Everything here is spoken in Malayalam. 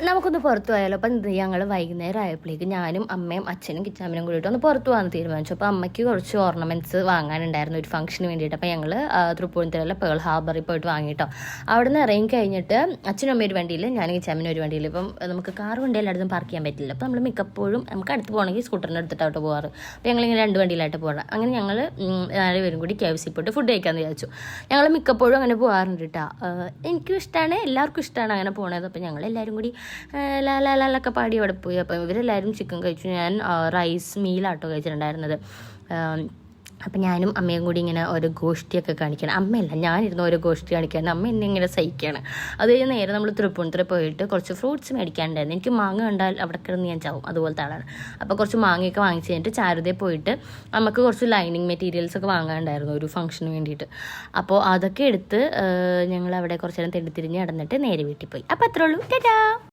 നമുക്കൊന്ന് പുറത്തു പോയാലോ. അപ്പം ഞങ്ങൾ വൈകുന്നേരം ആയപ്പോഴേക്ക് ഞാനും അമ്മയും അച്ഛനും കിച്ചാമ്മനും കൂടിയിട്ട് ഒന്ന് പുറത്തു പോകാൻ തീരുമാനിച്ചു. അപ്പോൾ അമ്മയ്ക്ക് കുറച്ച് ഓർണമെൻറ്റ്സ് വാങ്ങാനുണ്ടായിരുന്നു ഒരു ഫംഗ്ഷന് വേണ്ടിയിട്ട്. അപ്പോൾ ഞങ്ങൾ തൃപ്പൂണിത്തുറയിലെ പേൾ ഹാർബറിൽ പോയിട്ട് വാങ്ങിയിട്ടോ. അവിടെ നിന്ന് ഇറങ്ങി കഴിഞ്ഞിട്ട് അച്ഛനും അമ്മയും ഒരു വണ്ടിയിൽ ഞാനും കിച്ചാമ്മനും ഒരു വണ്ടിയിൽ. ഇപ്പം നമുക്ക് കാർ വണ്ടി എല്ലായിടത്തും പാർക്ക് ചെയ്യാൻ പറ്റില്ല. അപ്പോൾ നമ്മൾ മിക്കപ്പോഴും നമുക്ക് അടുത്ത് പോകണമെങ്കിൽ സ്കൂട്ടറിൻ്റെ എടുത്തിട്ടായിട്ട് പോകാറ്. അപ്പോൾ ഞങ്ങളിങ്ങനെ 2 വണ്ടിയിലായിട്ട് പോകണം. അങ്ങനെ ഞങ്ങൾ 4 പേരും കൂടി KFC പോയിട്ട് ഫുഡ് കഴിക്കാമെന്ന് വിചാരിച്ചു. ഞങ്ങൾ മിക്കപ്പോഴും അങ്ങനെ പോകാറുണ്ട് കേട്ടോ. എനിക്കും ഇഷ്ടമാണ്, എല്ലാവർക്കും ഇഷ്ടമാണ് അങ്ങനെ പോകണത്. അപ്പോൾ ഞങ്ങളെല്ലാവരും കൂടി ലാലൊക്കെ പാടി അവിടെ പോയി. അപ്പം ഇവരെല്ലാവരും ചിക്കൻ കഴിച്ചു. ഞാൻ റൈസ് മീലാട്ടോ കഴിച്ചിട്ടുണ്ടായിരുന്നത്. അപ്പം ഞാനും അമ്മയും കൂടി ഇങ്ങനെ ഓരോ ഗോഷ്ഠിയൊക്കെ കാണിക്കണം. അമ്മയല്ല, ഞാനിരുന്ന് ഓരോ ഗോഷ്ഠി കാണിക്കുകയാണ്. അമ്മ എന്നെ ഇങ്ങനെ സഹിക്കുകയാണ്. അത് കഴിഞ്ഞ് നേരെ നമ്മൾ തൃപ്പൂണിത്തുറ പോയിട്ട് കുറച്ച് ഫ്രൂട്ട്സ് മേടിക്കാനുണ്ടായിരുന്നു. എനിക്ക് മാങ്ങ കണ്ടാൽ അവിടെ കിടന്ന് ഞാൻ ചാവും, അതുപോലത്തെ ആളാണ്. അപ്പോൾ കുറച്ച് മാങ്ങയൊക്കെ വാങ്ങിച്ച് കഴിഞ്ഞിട്ട് ചാരുതയിൽ പോയിട്ട് നമുക്ക് കുറച്ച് ലൈനിങ് മെറ്റീരിയൽസ് ഒക്കെ വാങ്ങാനുണ്ടായിരുന്നു ഒരു ഫംഗ്ഷന് വേണ്ടിയിട്ട്. അപ്പോൾ അതൊക്കെ എടുത്ത് ഞങ്ങൾ അവിടെ കുറച്ച് നേരം തെണ്ടിത്തിരിഞ്ഞ് നടന്നിട്ട് നേരെ വീട്ടിൽ പോയി. അപ്പോൾ അത്രേ ഉള്ളൂ. ടാറ്റാ.